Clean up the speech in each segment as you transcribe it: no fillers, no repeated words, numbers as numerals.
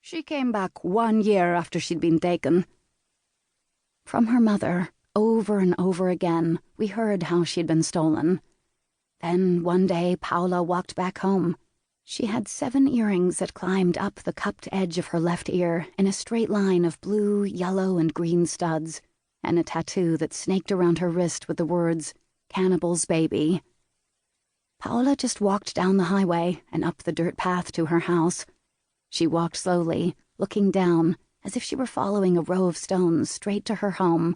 She came back 1 year after she'd been taken." From her mother, over and over again, we heard how she'd been stolen. Then one day Paula walked back home. She had 7 earrings that climbed up the cupped edge of her left ear in a straight line of blue, yellow, and green studs, and a tattoo that snaked around her wrist with the words, "Cannibal's Baby." Paula just walked down the highway and up the dirt path to her house. She walked slowly, looking down, as if she were following a row of stones straight to her home.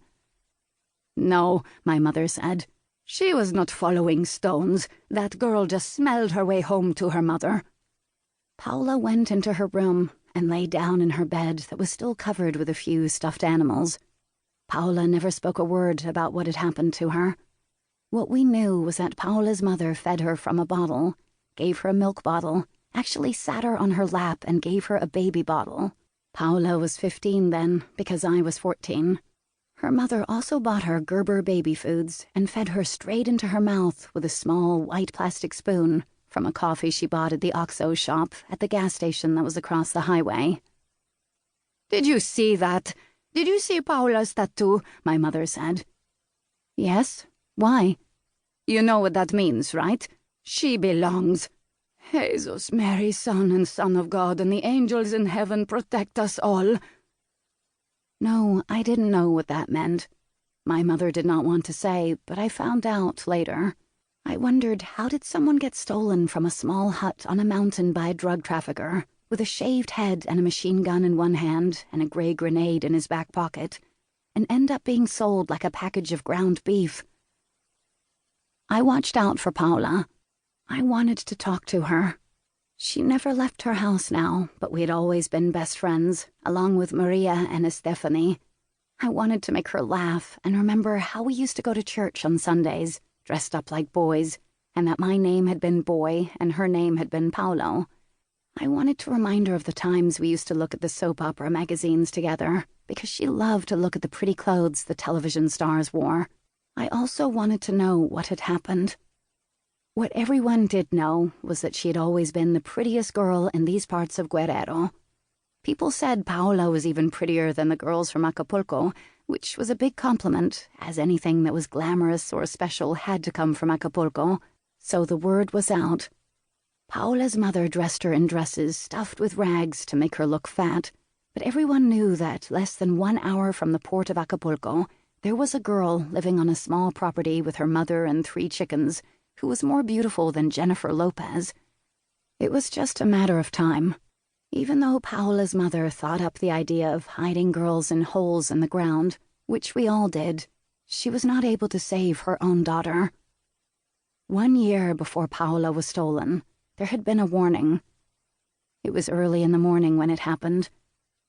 "No," my mother said. "She was not following stones. That girl just smelled her way home to her mother." Paula went into her room and lay down in her bed that was still covered with a few stuffed animals. Paula never spoke a word about what had happened to her. What we knew was that Paula's mother fed her from a bottle, gave her a milk bottle, actually sat her on her lap and gave her a baby bottle. Paula was 15 then, because I was 14. Her mother also bought her Gerber baby foods and fed her straight into her mouth with a small white plastic spoon from a coffee she bought at the OXO shop at the gas station that was across the highway. "Did you see that? Did you see Paula's tattoo?" my mother said. "Yes. Why?" "You know what that means, right? She belongs. Jesus, Mary, Son and Son of God, and the angels in heaven protect us all." No, I didn't know what that meant. My mother did not want to say, but I found out later. I wondered, how did someone get stolen from a small hut on a mountain by a drug trafficker, with a shaved head and a machine gun in one hand and a gray grenade in his back pocket, and end up being sold like a package of ground beef? I watched out for Paula. I wanted to talk to her. She never left her house now, but we had always been best friends, along with Maria and Estefany. I wanted to make her laugh and remember how we used to go to church on Sundays, dressed up like boys, and that my name had been Boy and her name had been Paolo. I wanted to remind her of the times we used to look at the soap opera magazines together, because she loved to look at the pretty clothes the television stars wore. I also wanted to know what had happened. What everyone did know was that she had always been the prettiest girl in these parts of Guerrero. People said Paola was even prettier than the girls from Acapulco, which was a big compliment, as anything that was glamorous or special had to come from Acapulco. So the word was out. Paola's mother dressed her in dresses stuffed with rags to make her look fat, but everyone knew that less than 1 hour from the port of Acapulco, there was a girl living on a small property with her mother and 3 chickens, who was more beautiful than Jennifer Lopez. It was just a matter of time. Even though Paola's mother thought up the idea of hiding girls in holes in the ground, which we all did, she was not able to save her own daughter. 1 year before Paola was stolen, there had been a warning. It was early in the morning when it happened.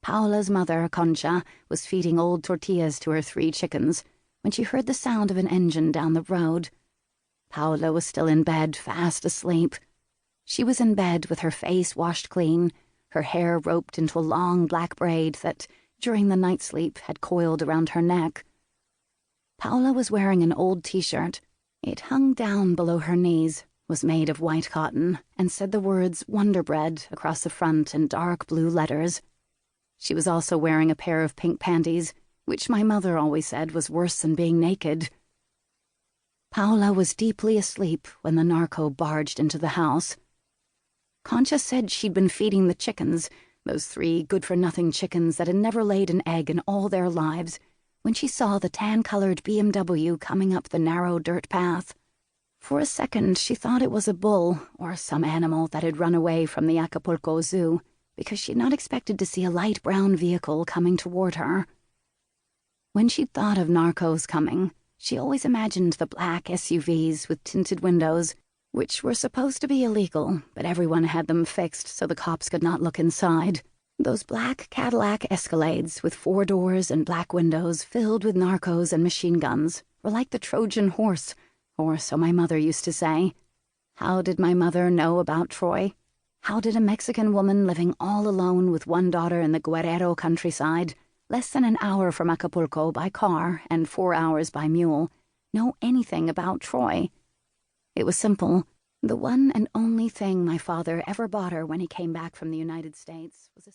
Paola's mother, Concha, was feeding old tortillas to her 3 chickens when she heard the sound of an engine down the road. Paola was still in bed, fast asleep. She was in bed with her face washed clean, her hair roped into a long black braid that, during the night sleep, had coiled around her neck. Paola was wearing an old t-shirt. It hung down below her knees, was made of white cotton, and said the words Wonder Bread across the front in dark blue letters. She was also wearing a pair of pink panties, which my mother always said was worse than being naked. Paola was deeply asleep when the narco barged into the house. Concha said she'd been feeding the chickens, those 3 good-for-nothing chickens that had never laid an egg in all their lives, when she saw the tan-colored BMW coming up the narrow dirt path. For a second, she thought it was a bull or some animal that had run away from the Acapulco Zoo, because she'd not expected to see a light brown vehicle coming toward her. When she'd thought of narcos coming, she always imagined the black SUVs with tinted windows, which were supposed to be illegal, but everyone had them fixed so the cops could not look inside. Those black Cadillac Escalades with 4 doors and black windows filled with narcos and machine guns were like the Trojan horse, or so my mother used to say. How did my mother know about Troy? How did a Mexican woman living all alone with 1 daughter in the Guerrero countryside, less than an hour from Acapulco by car and 4 hours by mule, know anything about Troy? It was simple. The one and only thing my father ever bought her when he came back from the United States was a